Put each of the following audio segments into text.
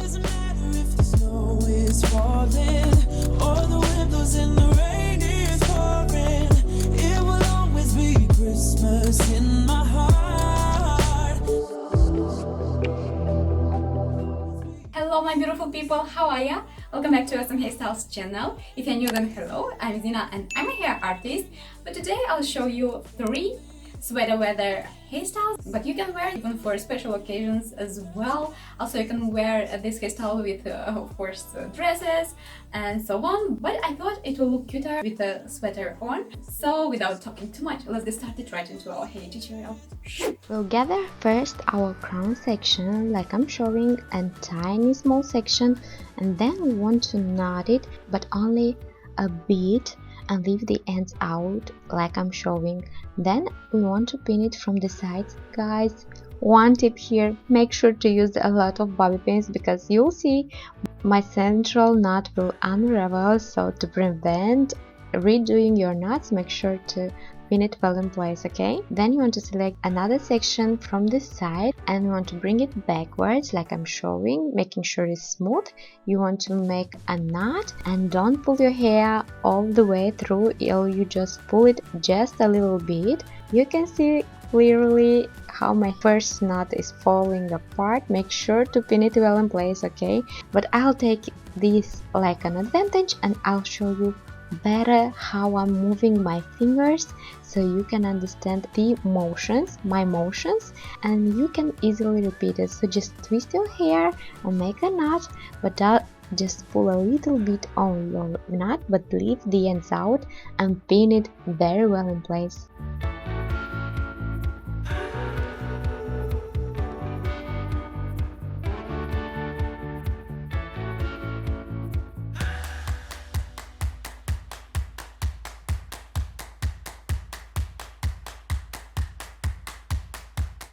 doesn't matter if the snow is falling or the wind blows and the rain is pouring. It will always be Christmas in my heart. Hello my beautiful people, how are ya? Welcome back to My Hairstyles channel. If you're new, then hello, I'm Zina and I'm a hair artist. But today I'll show you 3 sweater weather hairstyles, but you can wear even for special occasions as well. Also you can wear this hairstyle with of course dresses and so on, but I thought it will look cuter with a sweater on. So without talking too much, let's get started right into our hair tutorial. We'll gather first our crown section like I'm showing and tiny small section, and then we want to knot it but only a bit and leave the ends out like I'm showing. Then we want to pin it from the sides. Guys, one tip here, make sure to use a lot of bobby pins because you'll see my central knot will unravel. So to prevent redoing your knots, make sure to pin it well in place, okay? Then you want to select another section from this side and you want to bring it backwards like I'm showing, making sure it's smooth. You want to make a knot and don't pull your hair all the way through, you just pull it just a little bit. You can see clearly how my first knot is falling apart. Make sure to pin it well in place, okay? But I'll take this like an advantage and I'll show you better how I'm moving my fingers so you can understand the motions, my motions, and you can easily repeat it. So just twist your hair and make a knot, but just pull a little bit on your knot but leave the ends out and pin it very well in place.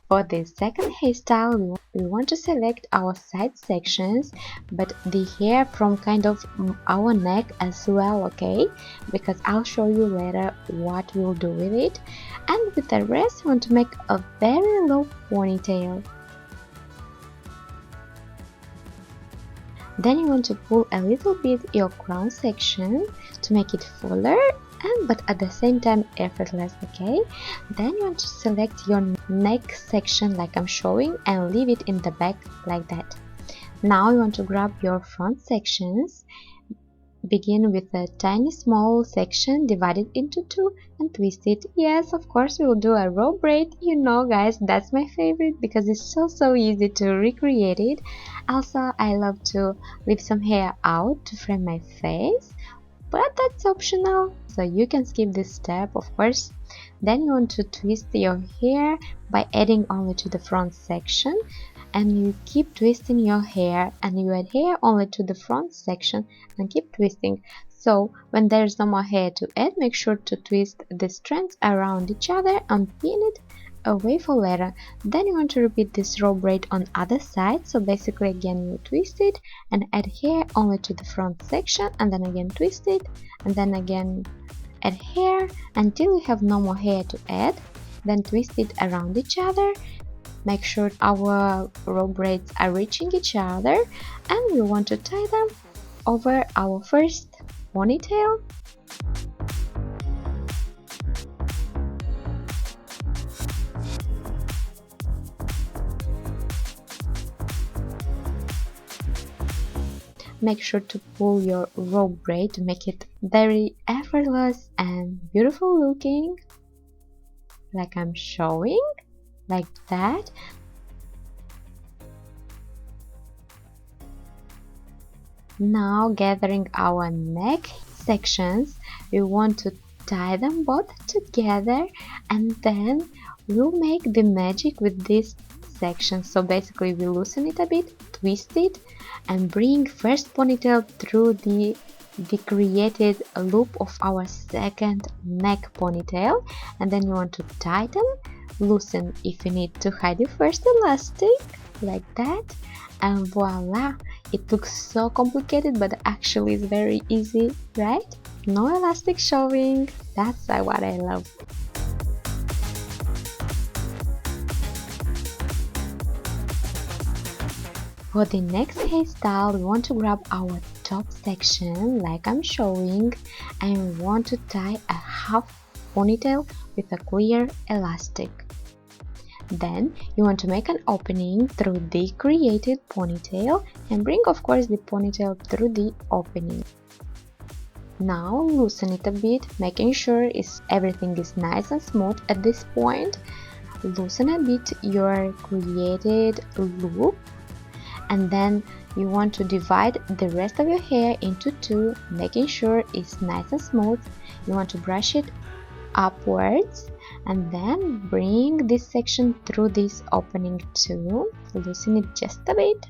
For the second hairstyle, we want to select our side sections, but the hair from kind of our neck as well, okay? Because I'll show you later what we'll do with it. And with the rest, we want to make a very low ponytail. Then you want to pull a little bit your crown section to make it fuller, but at the same time effortless, okay? Then you want to select your neck section like I'm showing and leave it in the back like that. Now you want to grab your front sections, begin with a tiny small section, divide it into 2 and twist it. Yes, of course we will do a row braid, you know guys, that's my favorite because it's so easy to recreate it. Also I love to leave some hair out to frame my face, but that's optional, so you can skip this step of course. Then you want to twist your hair by adding only to the front section, and you keep twisting your hair and you add hair only to the front section and keep twisting. So when there's no more hair to add, make sure to twist the strands around each other and pin it away for later. Then you want to repeat this row braid on other side. So basically again you twist it and add hair only to the front section, and then again twist it and then again add hair until you have no more hair to add. Then twist it around each other. Make sure our row braids are reaching each other, and we want to tie them over our first ponytail. Make sure to pull your row braid to make it very effortless and beautiful looking, like I'm showing, like that. Now gathering our neck sections, we want to tie them both together and then we'll make the magic with this section. So basically we loosen it a bit, twist it and bring first ponytail through the created loop of our second neck ponytail, and then you want to tighten, loosen if you need to hide your first elastic like that, and voila, it looks so complicated but actually it's very easy, right? No elastic showing, that's what I love. For the next hairstyle, we want to grab our top section like I'm showing, and we want to tie a half ponytail with a clear elastic. Then you want to make an opening through the created ponytail and bring of course the ponytail through the opening. Now loosen it a bit, making sure everything is nice and smooth at this point. Loosen a bit your created loop, and then you want to divide the rest of your hair into two, making sure it's nice and smooth. You want to brush it upwards and then bring this section through this opening too. Loosen it just a bit,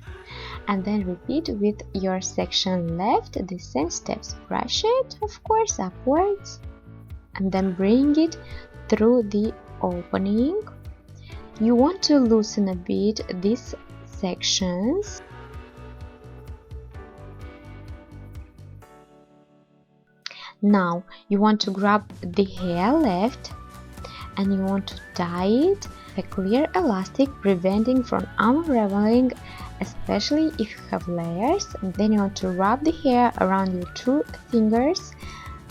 and then repeat with your section left the same steps. Brush it of course upwards and then bring it through the opening. You want to loosen a bit these sections. Now you want to grab the hair left and you want to tie it with a clear elastic, preventing from unraveling, especially if you have layers. And then you want to wrap the hair around your two fingers,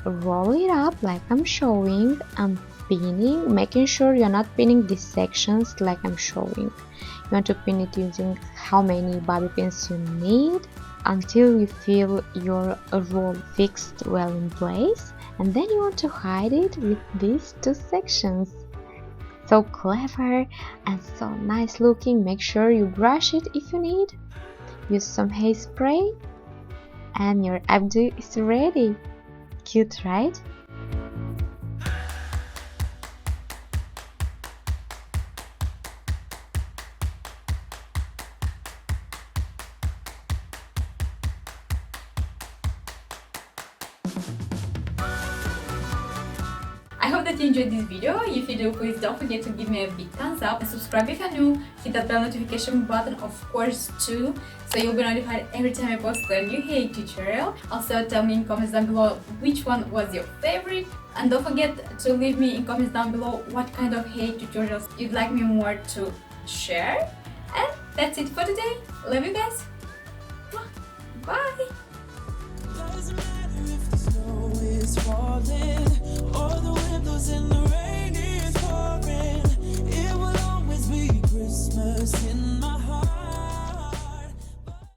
roll it up like I'm showing, and pinning, making sure you're not pinning these sections like I'm showing. You want to pin it using how many bobby pins you need until you feel your roll fixed well in place, and then you want to hide it with these two sections. So clever and so nice looking. Make sure you brush it if you need. Use some hairspray and your updo is ready. Cute, right? I hope that you enjoyed this video. If you do, please don't forget to give me a big thumbs up and subscribe if you're new. Hit that bell notification button of course too, so you'll be notified every time I post a new hair tutorial. Also tell me in comments down below which one was your favorite, and don't forget to leave me in comments down below what kind of hair tutorials you'd like me more to share. And that's it for today. Love you guys. Bye.